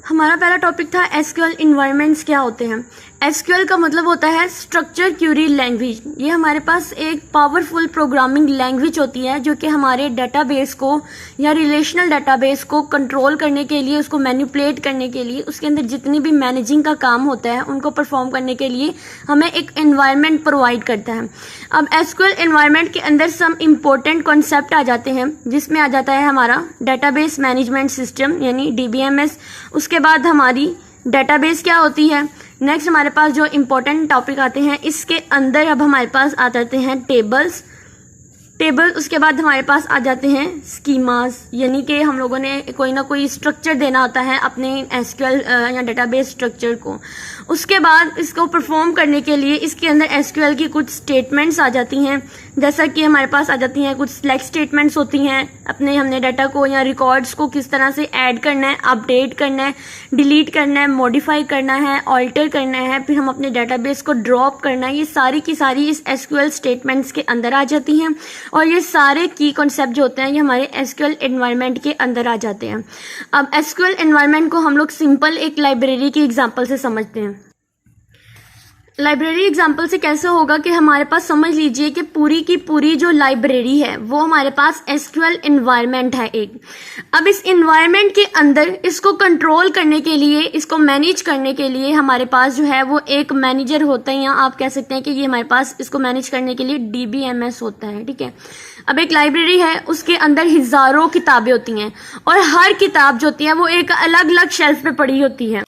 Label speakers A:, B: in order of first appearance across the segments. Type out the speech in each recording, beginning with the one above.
A: हमारा पहला टॉपिक था एसक्यूएल इन्वायरमेंट्स क्या होते हैं। एसक्यूएल का मतलब होता है स्ट्रक्चर क्यूरी लैंग्वेज। ये हमारे पास एक पावरफुल प्रोग्रामिंग लैंग्वेज होती है जो कि हमारे डेटाबेस को या रिलेशनल डेटाबेस को कंट्रोल करने के लिए, उसको मैनिपुलेट करने के लिए, उसके अंदर जितनी भी मैनेजिंग का काम होता है उनको परफॉर्म करने के लिए हमें एक एनवायरनमेंट प्रोवाइड करता है। अब एसक्यूएल एनवायरनमेंट के अंदर सम इम्पोर्टेंट कॉन्सेप्ट आ जाते हैं, जिसमें आ जाता है हमारा डेटाबेस मैनेजमेंट सिस्टम यानी डीबीएमएस। उसके बाद हमारी डेटाबेस क्या होती है। नेक्स्ट हमारे पास जो इम्पोर्टेंट टॉपिक आते हैं इसके अंदर अब हमारे पास आ जाते हैं टेबल। उसके बाद हमारे पास आ जाते हैं स्कीमास, यानी कि हम लोगों ने कोई ना कोई स्ट्रक्चर देना होता है अपने एसक्यूएल या डेटाबेस स्ट्रक्चर को। उसके बाद इसको परफॉर्म करने के लिए इसके अंदर एसक्यूएल की कुछ स्टेटमेंट्स आ जाती हैं, जैसा कि हमारे पास आ जाती हैं कुछ सिलेक्ट स्टेटमेंट्स होती हैं। हमने डाटा को या रिकॉर्ड्स को किस तरह से ऐड करना है, अपडेट करना है, डिलीट करना है, मॉडिफाई करना है, ऑल्टर करना है, फिर हम अपने डेटाबेस को ड्रॉप करना है, ये सारी की सारी इस एसक्यूएल स्टेटमेंट्स के अंदर आ जाती हैं। और ये सारे की कॉन्सेप्ट जो होते हैं ये हमारे एसक्यूएल एनवायरनमेंट के अंदर आ जाते हैं। अब एसक्यूएल एनवायरनमेंट को हम लोग सिंपल एक लाइब्रेरी की एग्जांपल से समझते हैं। लाइब्रेरी एग्जाम्पल से कैसे होगा कि हमारे पास समझ लीजिए कि पूरी की पूरी जो लाइब्रेरी है वो हमारे पास एसक्यूएल एनवायरनमेंट है एक। अब इस एनवायरनमेंट के अंदर इसको कंट्रोल करने के लिए, इसको मैनेज करने के लिए हमारे पास जो है वो एक मैनेजर होता है, या आप कह सकते हैं कि ये हमारे पास इसको मैनेज करने के लिए डीबीएमएस होता है। ठीक है, अब एक लाइब्रेरी है, उसके अंदर हजारों किताबें होती हैं और हर किताब जो होती है वो एक अलग अलग शेल्फ पे पड़ी होती है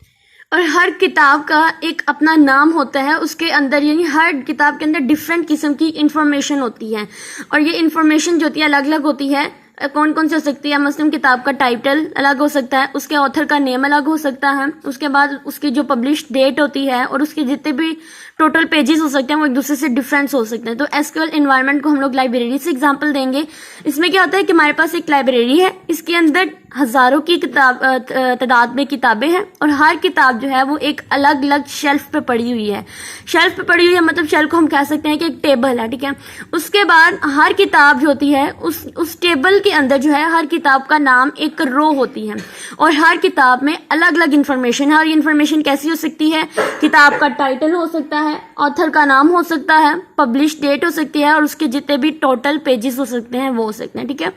A: और हर किताब का एक अपना नाम होता है उसके अंदर, यानी हर किताब के अंदर डिफरेंट किस्म की इंफॉर्मेशन होती है और ये इंफॉर्मेशन जो होती है अलग अलग होती है। कौन कौन सी हो सकती है, मसलन किताब का टाइटल अलग हो सकता है, उसके ऑथर का नेम अलग हो सकता है, उसके बाद उसकी जो पब्लिश डेट होती है और उसके जितने भी टोटल पेजेस हो सकते हैं वो एक दूसरे से डिफरेंस हो सकते हैं। तो एसक्यूएल एनवायरनमेंट को हम लोग लाइब्रेरी से एग्जांपल देंगे। इसमें क्या होता है कि हमारे पास एक लाइब्रेरी है, इसके अंदर हजारों की तादाद में किताबें हैं और हर किताब जो है वो एक अलग अलग शेल्फ पे पड़ी हुई है। शेल्फ पे पड़ी हुई है मतलब शेल्फ को हम कह सकते हैं कि एक टेबल है। ठीक है, उसके बाद हर किताब जो होती है उस टेबल के अंदर जो है हर किताब का नाम एक रो होती है और हर किताब में अलग अलग इन्फॉर्मेशन है। और ये इन्फॉर्मेशन कैसी हो सकती है, किताब का टाइटल हो सकता है, ऑथर का नाम हो सकता है, पब्लिश डेट हो सकती है और उसके जितने भी टोटल पेजेस हो सकते हैं वो हो सकते हैं। ठीक है,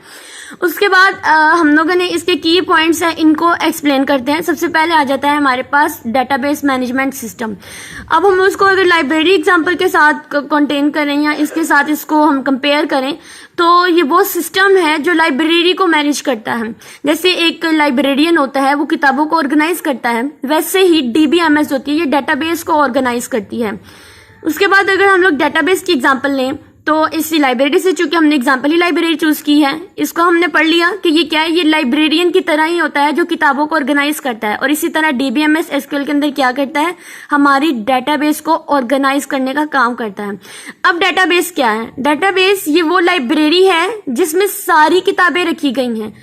A: उसके बाद हम लोगों ने इसके की पॉइंट्स हैं, इनको एक्सप्लेन करते हैं। सबसे पहले आ जाता है हमारे पास डेटाबेस मैनेजमेंट सिस्टम। अब हम उसको अगर लाइब्रेरी एग्जांपल के साथ कंटेन करें या इसके साथ इसको हम कंपेयर करें तो ये वो सिस्टम है जो लाइब्रेरी को मैनेज करता है। जैसे एक लाइब्रेरियन होता है वो किताबों को ऑर्गेनाइज करता है, वैसे ही डीबीएमएस होती है ये डेटाबेस को ऑर्गेनाइज करती है। उसके बाद अगर हम लोग डेटाबेस की एग्जांपल लें तो इसी लाइब्रेरी से, चूंकि हमने एग्जांपल ही लाइब्रेरी चूज की है, इसको हमने पढ़ लिया कि ये क्या है, ये लाइब्रेरियन की तरह ही होता है जो किताबों को ऑर्गेनाइज करता है। और इसी तरह डीबीएमएस एसक्यूएल के अंदर क्या करता है, हमारी डेटाबेस को ऑर्गेनाइज करने का काम करता है। अब डेटाबेस क्या है, डेटाबेस ये वो लाइब्रेरी है जिसमें सारी किताबें रखी गई हैं।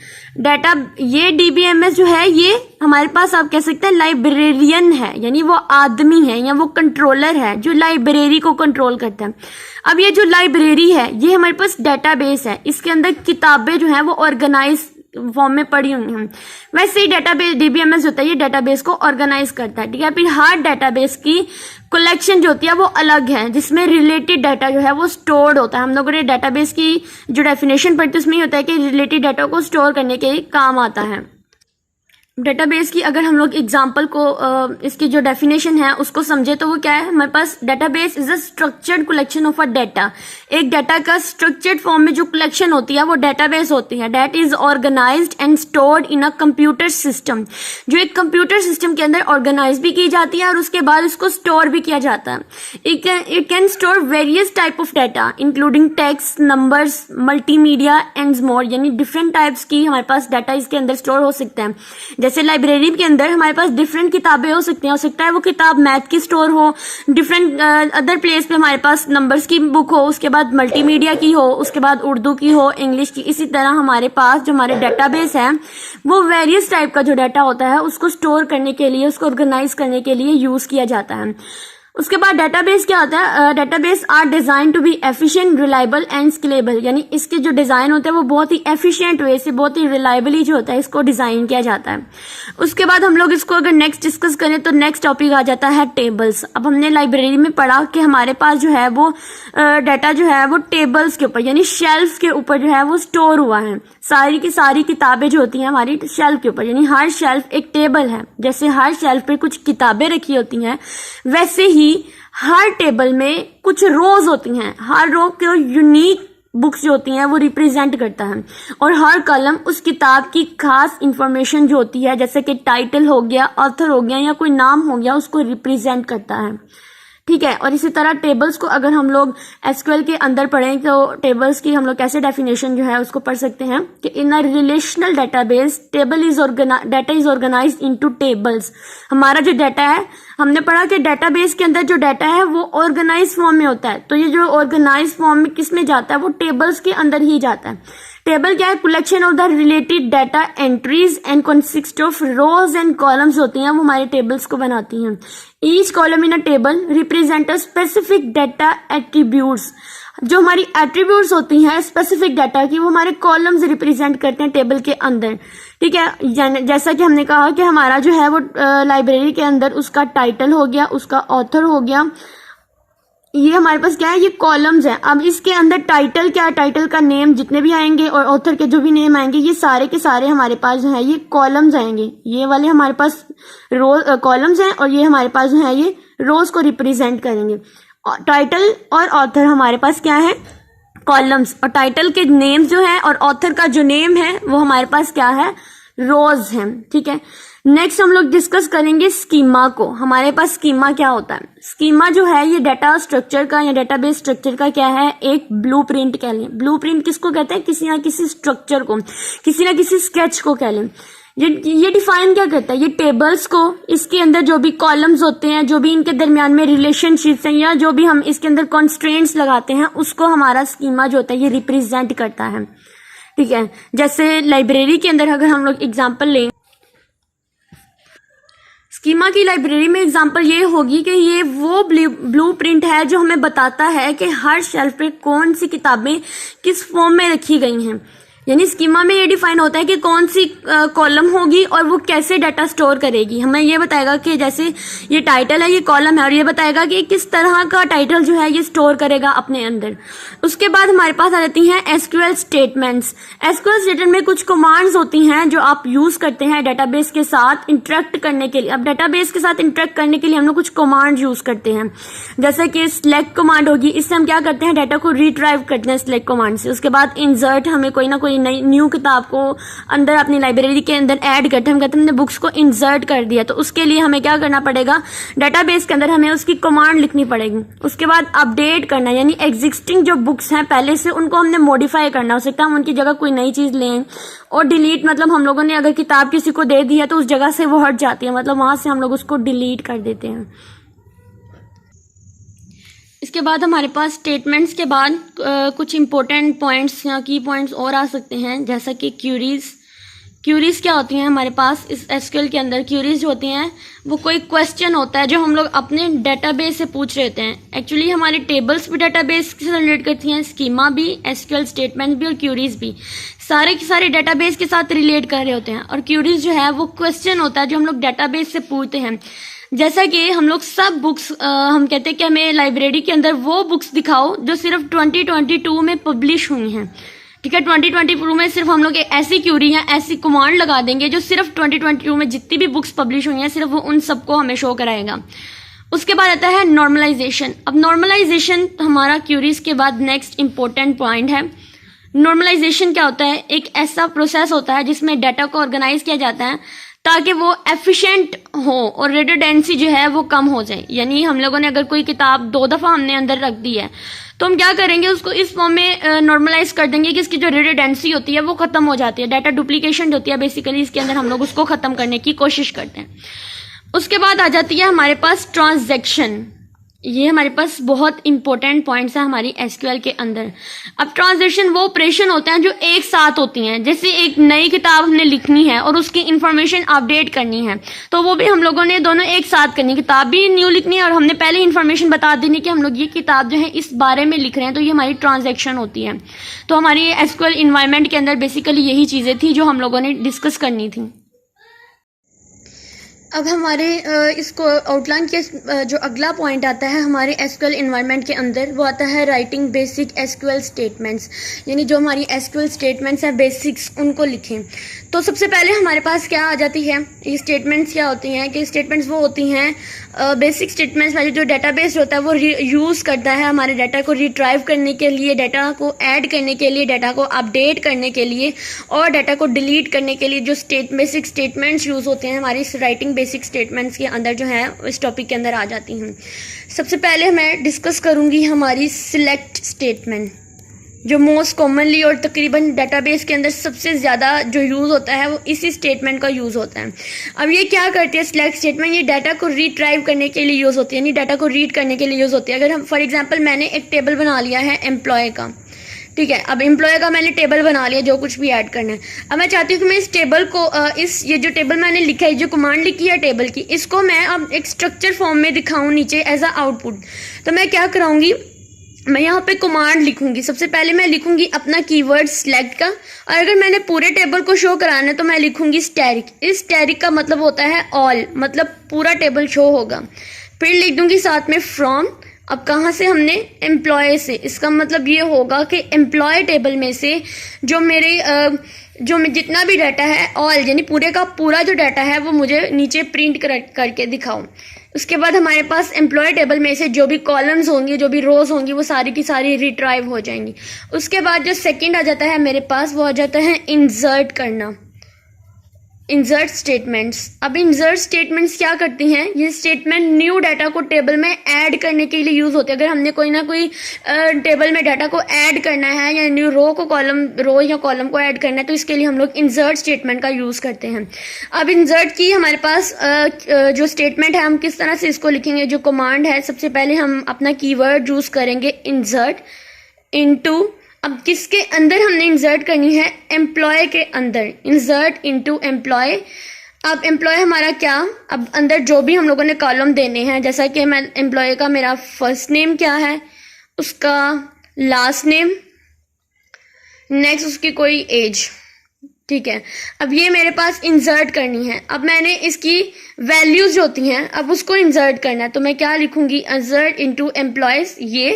A: ये डीबीएमएस जो है ये हमारे पास आप कह सकते हैं लाइब्रेरियन है, यानी वो आदमी है या वो कंट्रोलर है जो लाइब्रेरी को कंट्रोल करता है। अब ये जो लाइब्रेरी है ये हमारे पास डेटाबेस है, इसके अंदर किताबें जो है वो ऑर्गेनाइज फॉर्म में पड़ी हुई हैं। वैसे ही डेटाबेस डीबीएमएस होता है ये डेटाबेस को ऑर्गेनाइज करता है। ठीक है, फिर हर डेटाबेस की कलेक्शन जो होती है वो अलग है, जिसमें रिलेटेड डाटा जो है वो स्टोर्ड होता है। हम लोगों ने डेटाबेस की जो डेफिनेशन पढ़ी थी उसमें ही होता है कि रिलेटेड डाटा को स्टोर करने के काम आता है। डेटाबेस की अगर हम लोग एग्जांपल को इसकी जो डेफिनेशन है उसको समझे तो वो क्या है, हमारे पास database is a structured collection of a data. एक डाटा का स्ट्रक्चर्ड फॉर्म में जो कलेक्शन होती है वो डेटाबेस होती है। That is organised and stored in a computer system, जो एक कंप्यूटर सिस्टम के अंदर ऑर्गेनाइज भी की जाती है और उसके बाद इसको स्टोर भी किया जाता है। It can store various type of data including text, numbers, multimedia and more, यानी डिफरेंट टाइप्स की हमारे पास डाटा इसके अंदर स्टोर हो सकते हैं। जैसे लाइब्रेरी के अंदर हमारे पास डिफरेंट किताबें हो सकती हैं, हो सकता है वो किताब मैथ की स्टोर हो, डिफरेंट अदर प्लेस पे हमारे पास नंबर्स की बुक हो, उसके बाद मल्टीमीडिया की हो, उसके बाद उर्दू की हो, इंग्लिश की। इसी तरह हमारे पास जो हमारे डेटाबेस है वो वेरियस टाइप का जो डाटा होता है उसको स्टोर करने के लिए, उसको ऑर्गेनाइज करने के लिए यूज किया जाता है। उसके बाद डेटाबेस क्या होता है, database are design to be efficient, reliable and scalable, यानी इसके जो डिजाइन होते हैं वो बहुत ही एफिशिएंट वे से, बहुत ही रिलायबली जो होता है इसको डिजाइन किया जाता है। उसके बाद हम लोग इसको अगर नेक्स्ट डिस्कस करें तो नेक्स्ट टॉपिक आ जाता है टेबल्स। अब हमने लाइब्रेरी में पढ़ा कि हमारे पास जो है वो डाटा जो है वो टेबल्स के ऊपर यानी शेल्फ के ऊपर जो है वो स्टोर हुआ है। सारी की सारी किताबें जो होती हैं हमारी शेल्फ के ऊपर, यानी हर शेल्फ एक टेबल है। जैसे हर शेल्फ पे कुछ किताबें रखी होती हैं वैसे ही हर टेबल में कुछ रोज होती हैं। हर रो को यूनिक बुक्स जो होती हैं वो रिप्रेजेंट करता है और हर कॉलम उस किताब की खास इंफॉर्मेशन जो होती है, जैसे कि टाइटल हो गया, ऑथर हो गया या कोई नाम हो गया, उसको रिप्रेजेंट करता है। ठीक है। और इसी तरह टेबल्स को अगर हम लोग एसक्यूएल के अंदर पढ़ें तो टेबल्स की हम लोग कैसे डेफिनेशन जो है उसको पढ़ सकते हैं कि in a relational database data is organized into tables. हमारा जो डाटा है, हमने पढ़ा कि डेटाबेस के अंदर जो डाटा है वो ऑर्गेनाइज फॉर्म में होता है। तो ये जो ऑर्गेनाइज फॉर्म में किस में जाता है, वो टेबल्स के अंदर ही जाता है। टेबल क्या है, collection of the related data entries and consist of rose and columns होती हैं, वो हमारे टेबल्स को बनाती हैं। Each column in a table represent a specific data attributes. जो हमारी एट्रीब्यूट्स होती हैं स्पेसिफिक डाटा की, वो हमारे कॉलम्स रिप्रेजेंट करते हैं टेबल के अंदर। ठीक है। जैसा कि हमने कहा कि हमारा जो है वो लाइब्रेरी के अंदर उसका टाइटल हो गया, उसका ऑथर हो गया, ये हमारे पास क्या है, ये कॉलम्स हैं। अब इसके अंदर टाइटल क्या है, टाइटल का नेम जितने भी आएंगे और ऑथर के जो भी नेम आएंगे, ये सारे के सारे हमारे पास जो है ये कॉलम्स आएंगे। ये वाले हमारे पास कॉलम्स हैं और ये हमारे पास जो है ये रोज को रिप्रेजेंट करेंगे। टाइटल और ऑथर हमारे पास क्या है, कॉलम्स, और टाइटल के नेम जो है और ऑथर का जो नेम है वो हमारे पास क्या है, रोज है। ठीक है। नेक्स्ट हम लोग डिस्कस करेंगे स्कीमा को। हमारे पास स्कीमा क्या होता है, स्कीमा जो है ये डाटा स्ट्रक्चर का या डेटाबेस स्ट्रक्चर का क्या है, एक ब्लूप्रिंट कह लें। ब्लूप्रिंट किसको कहते हैं, किसी ना किसी स्ट्रक्चर को, किसी ना किसी स्केच को कह लें। ये डिफाइन क्या करता है, ये टेबल्स को, इसके अंदर जो भी कॉलम्स होते हैं, जो भी इनके दरमियान में रिलेशनशिप्स हैं या जो भी हम इसके अंदर कॉन्स्ट्रेंट्स लगाते हैं, उसको हमारा स्कीमा जो होता है ये रिप्रेजेंट करता है। ठीक है। जैसे लाइब्रेरी के अंदर अगर हम लोग एग्जाम्पल लें, स्कीमा की लाइब्रेरी में एग्जांपल ये होगी कि ये वो ब्लूप्रिंट है जो हमें बताता है कि हर शेल्फ पे कौन सी किताबें किस फॉर्म में रखी गई हैं। यानी स्कीमा में ये डिफाइन होता है कि कौन सी कॉलम होगी और वो कैसे डाटा स्टोर करेगी। हमें ये बताएगा कि जैसे ये टाइटल है, ये कॉलम है, और ये बताएगा कि किस तरह का टाइटल जो है ये स्टोर करेगा अपने अंदर। उसके बाद हमारे पास आ जाती हैं एसक्यूएल स्टेटमेंट्स। एसक्यूएल स्टेटमेंट में कुछ कमांड्स होती हैं जो आप यूज करते हैं डेटाबेस के साथ इंटरेक्ट करने के लिए। अब डेटाबेस के साथ इंटरेक्ट करने के लिए हम लोग कुछ कमांड यूज करते हैं, जैसे कि सिलेक्ट कमांड होगी, इससे हम क्या करते हैं, डाटा को रिट्राइव करते हैं सिलेक्ट कमांड से। उसके बाद इंसर्ट, हमें कोई ना कोई नई न्यू किताब को अंदर अपनी लाइब्रेरी के अंदर ऐड करते हैं, हम कहते हैं हमने बुक्स को इंसर्ट कर दिया, तो उसके लिए हमें क्या करना पड़ेगा, डाटाबेस के अंदर हमें उसकी कमांड लिखनी पड़ेगी। उसके बाद अपडेट करना, यानी एग्जिस्टिंग जो बुक्स हैं पहले से उनको हमने मॉडिफाई करना, हो सकता है हम उनकी जगह कोई नई चीज लें। और डिलीट, मतलब हम लोगों ने अगर किताब किसी को दे दी है तो उस जगह से वो हट जाती है, मतलब वहां से हम लोग उसको डिलीट कर देते हैं। इसके बाद हमारे पास स्टेटमेंट्स के बाद कुछ इंपॉर्टेंट पॉइंट्स या की पॉइंट्स और आ सकते हैं, जैसा कि क्यूरीज। क्यूरीज क्या होती हैं हमारे पास इस एसक्यूएल के अंदर, क्यूरीज जो होती हैं वो कोई क्वेश्चन होता है जो हम लोग अपने डेटाबेस से पूछ रहे होते हैं। एक्चुअली हमारे टेबल्स भी डेटाबेस से रिलेट करती हैं, स्कीमा भी, एसक्यूएल स्टेटमेंट भी और क्यूरीज भी, सारे के सारे डेटाबेस के साथ रिलेट कर रहे होते हैं। और क्यूरीज जो है वो क्वेश्चन होता है जो हम लोग डेटाबेस से पूछते हैं। जैसा कि हम लोग सब बुक्स हम कहते हैं कि हमें लाइब्रेरी के अंदर वो बुक्स दिखाओ जो सिर्फ 2022 में पब्लिश हुई हैं। ठीक है। 2022 में सिर्फ हम लोग ऐसी क्यूरी या ऐसी कमांड लगा देंगे जो सिर्फ 2022 में जितनी भी बुक्स पब्लिश हुई हैं सिर्फ वो उन सबको हमें शो कराएगा। उसके बाद आता है नॉर्मलाइजेशन। अब नॉर्मलाइजेशन हमारा क्यूरीज के बाद नेक्स्ट इंपॉर्टेंट पॉइंट है। नॉर्मलाइजेशन क्या होता है, एक ऐसा प्रोसेस होता है जिसमें डाटा को ऑर्गेनाइज किया जाता है ताकि वो एफिशिएंट हो और रिडंडेंसी जो है वो कम हो जाए। यानी हम लोगों ने अगर कोई किताब 2 दफा हमने अंदर रख दी है तो हम क्या करेंगे, उसको इस फॉर्म में नॉर्मलाइज कर देंगे कि इसकी जो रिडंडेंसी होती है वो खत्म हो जाती है, डाटा डुप्लीकेशन जो होती है बेसिकली इसके अंदर हम लोग उसको खत्म करने की कोशिश करते हैं। उसके बाद आ जाती है हमारे पास ट्रांजैक्शन। ये हमारे पास बहुत इंपॉर्टेंट पॉइंट्स हैं हमारी एसक्यूएल के अंदर। अब ट्रांजैक्शन वो ऑपरेशन होते हैं जो एक साथ होती हैं। जैसे एक नई किताब हमने लिखनी है और उसकी इंफॉर्मेशन अपडेट करनी है, तो वो भी हम लोगों ने दोनों एक साथ करनी। किताब भी न्यू लिखनी है और हमने पहले इंफॉर्मेशन बता देनी कि हम लोग ये किताब जो है इस बारे में लिख रहे हैं, तो ये हमारी ट्रांजैक्शन होती है। तो हमारी एसक्यूएल इन्वायरमेंट के अंदर बेसिकली यही चीज़ें थी जो हम लोगों ने डिस्कस करनी थी। अब हमारे इसको आउटलाइन के जो अगला पॉइंट आता है हमारे एसक्यूएल इन्वायरमेंट के अंदर, वो आता है राइटिंग बेसिक एसक्यूएल स्टेटमेंट्स। यानी जो हमारी एसक्यूएल स्टेटमेंट्स हैं बेसिक्स, उनको लिखें। तो सबसे पहले हमारे पास क्या आ जाती है, ये स्टेटमेंट्स क्या होती हैं कि स्टेटमेंट्स वो होती हैं बेसिक स्टेटमेंट्स वाली जो डेटाबेस होता है वो यूज़ करता है हमारे डाटा को रिट्राइव करने के लिए, डाटा को ऐड करने के लिए, डाटा को अपडेट करने के लिए और डाटा को डिलीट करने के लिए। जो बेसिक स्टेटमेंट्स यूज़ होते हैं हमारी राइटिंग बेसिक स्टेटमेंट्स के अंदर जो है इस टॉपिक के अंदर आ जाती हैं। सबसे पहले मैं डिस्कस करूंगी हमारी सिलेक्ट स्टेटमेंट, जो मोस्ट कॉमनली और तकरीबन डेटाबेस के अंदर सबसे ज़्यादा जो यूज़ होता है वो इसी स्टेटमेंट का यूज़ होता है। अब ये क्या करती है सिलेक्ट स्टेटमेंट, ये डाटा को रिट्राइव करने के लिए यूज़ होती है, यानी डाटा को रीड करने के लिए यूज़ होती है। अगर हम फॉर एग्जांपल मैंने एक टेबल बना लिया है एम्प्लॉय का, ठीक है। अब एम्प्लॉय का मैंने टेबल बना लिया, जो कुछ भी ऐड करना है। अब मैं चाहती हूँ कि मैं इस टेबल को ये जो टेबल मैंने लिखा है, जो कमांड लिखी है टेबल की, इसको मैं अब एक स्ट्रक्चर फॉर्म में दिखाऊँ नीचे एज अ आउटपुट। तो मैं क्या कराऊंगी, मैं यहाँ पे कमांड लिखूंगी। सबसे पहले मैं लिखूंगी अपना कीवर्ड सिलेक्ट का, और अगर मैंने पूरे टेबल को शो कराना है तो मैं लिखूंगी स्टैटिक। इस स्टैटिक का मतलब होता है ऑल, मतलब पूरा टेबल शो होगा। फिर लिख दूंगी साथ में फ्रॉम। अब कहाँ से, हमने एम्प्लॉय से, इसका मतलब ये होगा कि एम्प्लॉय टेबल में से जो मेरे जितना भी डाटा है ऑल, यानी पूरे का पूरा जो डाटा है वो मुझे नीचे प्रिंट करके दिखाओ। उसके बाद हमारे पास एम्प्लॉय टेबल में से जो भी कॉलम्स होंगी, जो भी रोज होंगी, वो सारी की सारी रिट्राइव हो जाएंगी। उसके बाद जो सेकंड आ जाता है मेरे पास, वो आ जाता है इंसर्ट करना, इंसर्ट स्टेटमेंट्स। अब इंसर्ट स्टेटमेंट्स क्या करती हैं, ये स्टेटमेंट न्यू डाटा को टेबल में ऐड करने के लिए यूज होते हैं। अगर हमने कोई ना कोई टेबल में डाटा को ऐड करना है या न्यू रो या कॉलम को ऐड करना है, तो इसके लिए हम लोग इंसर्ट स्टेटमेंट का यूज करते हैं। अब इंसर्ट की हमारे पास जो स्टेटमेंट है, हम किस तरह से इसको लिखेंगे, जो कमांड है, सबसे पहले हम अपना कीवर्ड यूज करेंगे इंसर्ट इनटू। अब किसके अंदर हमने इंसर्ट करनी है, एम्प्लॉय के अंदर, इंसर्ट इनटू एम्प्लॉय। अब एम्प्लॉय हमारा क्या, अब अंदर जो भी हम लोगों ने कॉलम देने हैं, जैसा कि मैं एम्प्लॉय का मेरा फर्स्ट नेम क्या है, उसका लास्ट नेम, नेक्स्ट उसकी कोई एज, ठीक है। अब ये मेरे पास इंसर्ट करनी है। अब मैंने इसकी वैल्यूज जो होती हैं, अब उसको इंसर्ट करना है, तो मैं क्या लिखूंगी, इंसर्ट इनटू एम्प्लॉयज, ये।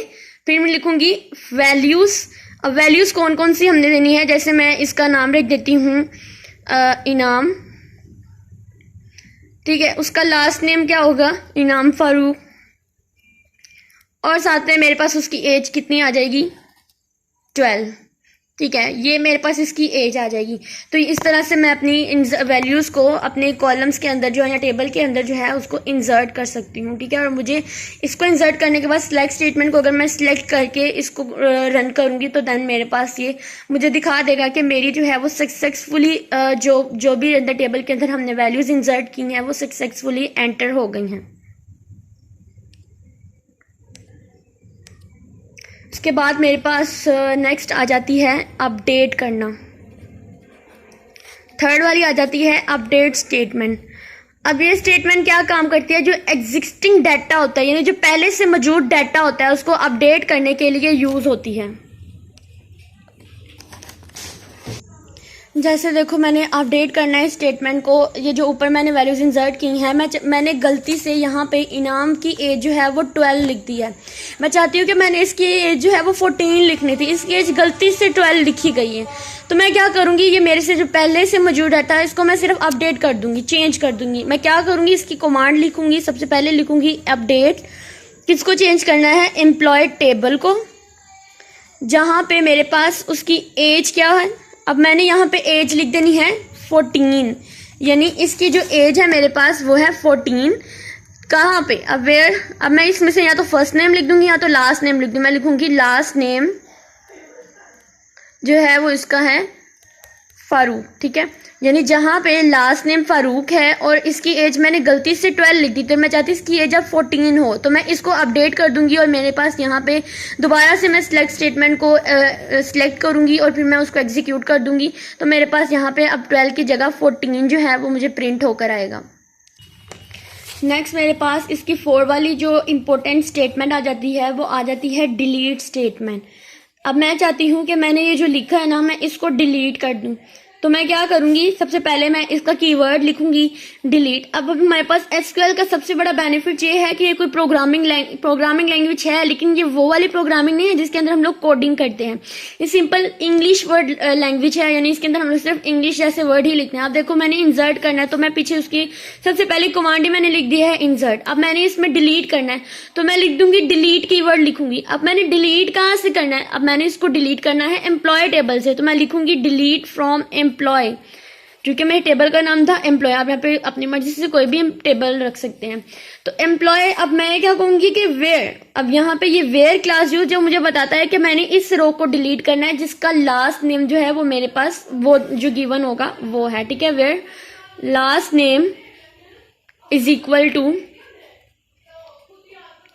A: फिर मैं लिखूंगी वैल्यूज। अब वैल्यूज कौन कौन सी हमने देनी है, जैसे मैं इसका नाम रख देती हूँ इनाम, ठीक है। उसका लास्ट नेम क्या होगा, इनाम फारूक, और साथ में मेरे पास उसकी एज कितनी आ जाएगी, 12, ठीक है। ये मेरे पास इसकी एज आ जाएगी। तो इस तरह से मैं अपनी वैल्यूज़ को अपने कॉलम्स के अंदर जो है या टेबल के अंदर जो है उसको इंसर्ट कर सकती हूँ, ठीक है। और मुझे इसको इंसर्ट करने के बाद सिलेक्ट स्टेटमेंट को अगर मैं सिलेक्ट करके इसको रन करूँगी तो देन मेरे पास ये मुझे दिखा देगा कि मेरी जो है वो सक्सेसफुली जो भी अंदर टेबल के अंदर हमने वैल्यूज़ इंसर्ट की हैं वो सक्सेसफुली एंटर हो गई हैं। उसके बाद मेरे पास नेक्स्ट आ जाती है अपडेट करना। थर्ड वाली आ जाती है अपडेट स्टेटमेंट। अब ये स्टेटमेंट क्या काम करती है, जो एग्जिस्टिंग डाटा होता है, यानी जो पहले से मौजूद डाटा होता है, उसको अपडेट करने के लिए यूज होती है। जैसे देखो, मैंने अपडेट करना है स्टेटमेंट को, ये जो ऊपर मैंने वैल्यूज इंसर्ट की हैं, मैंने गलती से यहाँ पे इनाम की एज जो है वो 12 लिख दी है। मैं चाहती हूँ कि मैंने इसकी एज जो है वो 14 लिखनी थी, इसकी एज गलती से 12 लिखी गई है। तो मैं क्या करूँगी, ये मेरे से जो पहले से मौजूद डाटा है इसको मैं सिर्फ अपडेट कर दूँगी, चेंज कर दूँगी। मैं क्या करूँगी, इसकी कमांड लिखूँगी। सबसे पहले लिखूँगी अपडेट, किसको चेंज करना है, एम्प्लॉय टेबल को, जहाँ पे मेरे पास उसकी एज क्या है। अब मैंने यहाँ पे एज लिख देनी है 14, यानी इसकी जो एज है मेरे पास वो है 14। कहाँ पे, अब वेयर, अब मैं इसमें से या तो फर्स्ट नेम लिख दूंगी या तो लास्ट नेम लिख दूंगी। मैं लिखूंगी लास्ट नेम जो है वो इसका है फारूक, ठीक है। यानी जहाँ पे लास्ट नेम फारूक है और इसकी एज मैंने गलती से 12 लिख दी, तो मैं चाहती हूँ इसकी एज अब 14 हो, तो मैं इसको अपडेट कर दूंगी और मेरे पास यहाँ पे दोबारा से मैं सिलेक्ट स्टेटमेंट को सिलेक्ट करूंगी और फिर मैं उसको एग्जीक्यूट कर दूंगी। तो मेरे पास यहाँ पे अब 12 की जगह 14 जो है वो मुझे प्रिंट होकर आएगा। नेक्स्ट मेरे पास इसकी 4 वाली जो इम्पोर्टेंट स्टेटमेंट आ जाती है वो आ जाती है डिलीट स्टेटमेंट। अब मैं चाहती हूँ कि मैंने ये जो लिखा है ना, मैं इसको डिलीट कर दूँ। तो मैं क्या करूंगी, सबसे पहले मैं इसका कीवर्ड लिखूंगी डिलीट। अब हमारे पास एसक्यूएल का सबसे बड़ा बेनिफिट ये है कि ये कोई प्रोग्रामिंग लैंग्वेज है, लेकिन ये वो वाली प्रोग्रामिंग नहीं है जिसके अंदर हम लोग कोडिंग करते हैं। ये सिंपल इंग्लिश वर्ड लैंग्वेज है, यानी इसके अंदर हम लोग सिर्फ इंग्लिश जैसे वर्ड ही लिखते हैं। अब देखो मैंने इंसर्ट करना है, तो मैं पीछे उसकी सबसे पहली कमांड ही मैंने लिख दी है इंसर्ट। अब मैंने इसमें डिलीट करना है, तो मैं लिख दूंगी डिलीट कीवर्ड लिखूंगी। अब मैंने डिलीट कहाँ से करना है, अब मैंने इसको डिलीट करना है एम्प्लॉय टेबल से, तो मैं लिखूंगी डिलीट फ्रॉम एम्प्लॉय, क्योंकि मेरे टेबल का नाम था एम्प्लॉय। आप यहाँ पे अपनी मर्जी से कोई भी टेबल रख सकते हैं। तो एम्प्लॉय, अब मैं क्या कहूंगी कि वेयर, अब यहाँ पे ये वेयर क्लास जो मुझे बताता है कि मैंने इस रो को डिलीट करना है जिसका लास्ट नेम जो है वो मेरे पास वो जो गिवन होगा वो है, ठीक है। Where last name is equal to,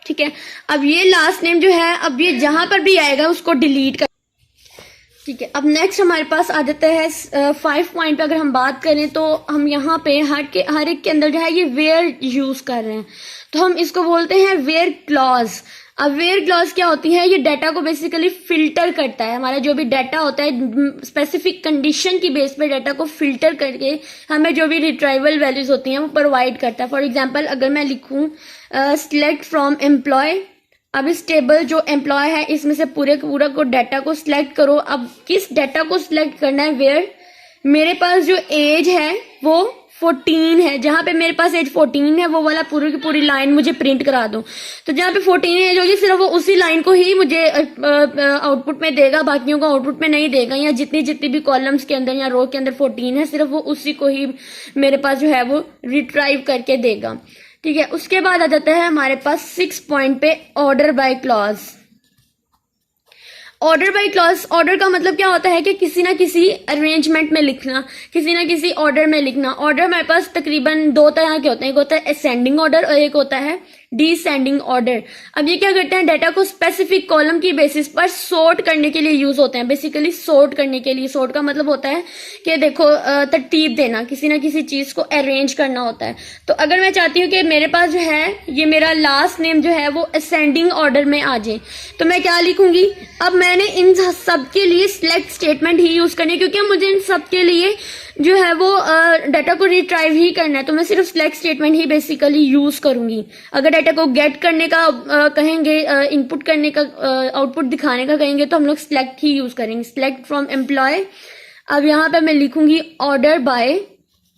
A: ठीक है। अब ये लास्ट नेम जो है, अब ये जहां पर भी आएगा उसको डिलीट कर, ठीक है। अब नेक्स्ट हमारे पास आ जाता है 5 पॉइंट पे अगर हम बात करें तो हम यहाँ पे हर एक के अंदर जो है ये वेयर यूज कर रहे हैं, तो हम इसको बोलते हैं वेयर क्लॉज। अब वेयर क्लॉज क्या होती है, ये डाटा को बेसिकली फिल्टर करता है। हमारा जो भी डाटा होता है स्पेसिफिक कंडीशन की बेस पे डाटा को फिल्टर करके हमें जो भी रिट्राइवल वैल्यूज होती हैं वो प्रोवाइड करता है। फॉर एग्जाम्पल अगर मैं लिखूं सिलेक्ट फ्रॉम एम्प्लॉय, अब इस टेबल जो एम्प्लॉय है इसमें से पूरा को डाटा को सिलेक्ट करो। अब किस डाटा को सिलेक्ट करना है, वेयर मेरे पास जो एज है वो 14 है, जहां पे मेरे पास एज 14 है वो वाला पूरी की पूरी लाइन मुझे प्रिंट करा दो। तो जहां पे 14 एज होगी सिर्फ वो उसी लाइन को ही मुझे आउटपुट में देगा, बाकियों को आउटपुट में नहीं देगा। या जितनी भी कॉलम्स के अंदर या रो के अंदर 14 है सिर्फ वो उसी को ही मेरे पास जो है वो रिट्राइव करके देगा, ठीक है। उसके बाद आ जाता है हमारे पास 6 पॉइंट पे order by clause. Order by clause, order का मतलब क्या होता है कि किसी ना किसी अरेंजमेंट में लिखना, किसी ना किसी ऑर्डर में लिखना। ऑर्डर हमारे पास तकरीबन 2 तरह के होते हैं, एक होता है असेंडिंग ऑर्डर और एक होता है डिसेंडिंग ऑर्डर। अब ये क्या करते हैं, डाटा को स्पेसिफिक कॉलम की बेसिस पर सॉर्ट करने के लिए यूज होते हैं। बेसिकली सॉर्ट करने के लिए, सॉर्ट का मतलब होता है कि देखो तरतीब देना, किसी ना किसी चीज को अरेंज करना होता है। तो अगर मैं चाहती हूँ कि मेरे पास जो है ये मेरा लास्ट नेम जो है वो असेंडिंग ऑर्डर में आ जाए, तो मैं क्या लिखूंगी, अब मैंने इन सब के लिए सिलेक्ट स्टेटमेंट ही यूज करनी है, क्योंकि मुझे इन सब के लिए जो है वो डाटा को रिट्राइव ही करना है। तो मैं सिर्फ सिलेक्ट स्टेटमेंट ही बेसिकली यूज करूंगी। अगर डाटा को गेट करने का कहेंगे, इनपुट करने का, आउटपुट दिखाने का कहेंगे, तो हम लोग सिलेक्ट ही यूज करेंगे, सिलेक्ट फ्रॉम एम्प्लॉय। अब यहाँ पे मैं लिखूंगी ऑर्डर बाय,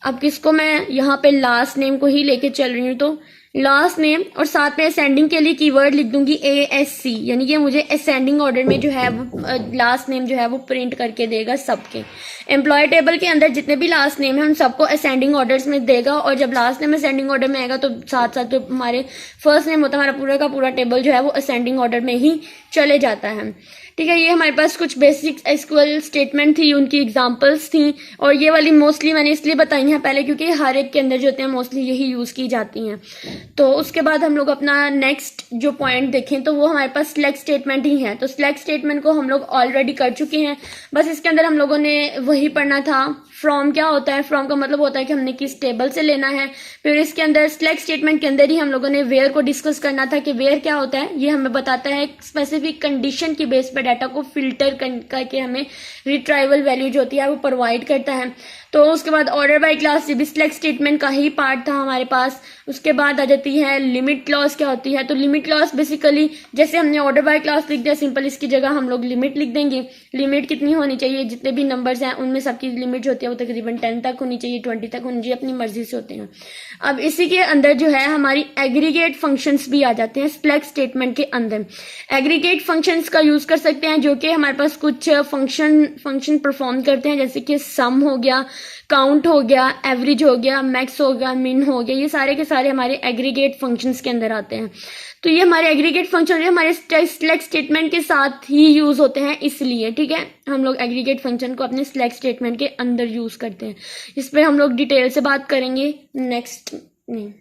A: अब किसको मैं यहाँ पे लास्ट नेम को ही लेके चल रही हूँ, तो लास्ट नेम और साथ में असेंडिंग के लिए कीवर्ड लिख दूंगी ASC, यानी कि मुझे असेंडिंग ऑर्डर में जो है वो लास्ट नेम जो है वो प्रिंट करके देगा सबके। एम्प्लॉय टेबल के अंदर जितने भी लास्ट नेम है उन सबको असेंडिंग ऑर्डर्स में देगा, और जब लास्ट नेम असेंडिंग ऑर्डर में आएगा तो साथ साथ जो हमारे फर्स्ट नेम होता है हमारा पूरा का पूरा टेबल जो है वो असेंडिंग ऑर्डर में ही चले जाता है, ठीक है। ये हमारे पास कुछ बेसिक एसक्यूएल स्टेटमेंट थी, उनकी एग्जांपल्स थी, और ये वाली मोस्टली मैंने इसलिए बताई हैं पहले क्योंकि हर एक के अंदर जो होते हैं मोस्टली यही यूज की जाती हैं। तो उसके बाद हम लोग अपना नेक्स्ट जो पॉइंट देखें तो वो हमारे पास सिलेक्ट स्टेटमेंट ही है। तो सिलेक्ट स्टेटमेंट को हम लोग ऑलरेडी कर चुके हैं, बस इसके अंदर हम लोगों ने वही पढ़ना था। फ्रॉम क्या होता है, फ्रॉम का मतलब होता है कि हमने किस टेबल से लेना है। फिर इसके अंदर सिलेक्ट स्टेटमेंट के अंदर ही हम लोगों ने वेयर को डिस्कस करना था कि वेयर क्या होता है, ये हमें बताता है स्पेसिफिक कंडीशन की बेस पर डाटा को फिल्टर करके हमें रिट्राइवल वैल्यू जो होती है वो प्रोवाइड करता है। तो उसके बाद ऑर्डर बाय क्लास ये भी सिलेक्ट स्टेटमेंट का ही पार्ट था हमारे पास। उसके बाद आ जाती है लिमिट क्लॉज क्या होती है। तो लिमिट क्लॉज बेसिकली जैसे हमने ऑर्डर बाय क्लास लिख दिया सिंपल, इसकी जगह हम लोग लिमिट लिख देंगे। लिमिट कितनी होनी चाहिए, जितने भी नंबर्स हैं उनमें सबकी लिमिट जो होती है वो तकरीबन 10 तक होनी चाहिए, 20 तक होनी चाहिए, अपनी मर्जी से होते हैं। अब इसी के अंदर जो है हमारी एग्रीगेट फंक्शंस भी आ जाते हैं सिलेक्ट स्टेटमेंट के अंदर। एग्रीगेट फंक्शंस का यूज कर सकते हैं जो कि हमारे पास कुछ फंक्शन परफॉर्म करते हैं, जैसे कि सम हो गया, काउंट हो गया, एवरेज हो गया, मैक्स हो गया, मिन हो गया, ये सारे के सारे हमारे एग्रीगेट फंक्शंस के अंदर आते हैं। तो ये हमारे एग्रीगेट फंक्शन हमारे सिलेक्ट स्टेटमेंट के साथ ही यूज होते हैं, इसलिए ठीक है हम लोग एग्रीगेट फंक्शन को अपने सिलेक्ट स्टेटमेंट के अंदर यूज करते हैं। इस पर हम लोग डिटेल से बात करेंगे नेक्स्ट में।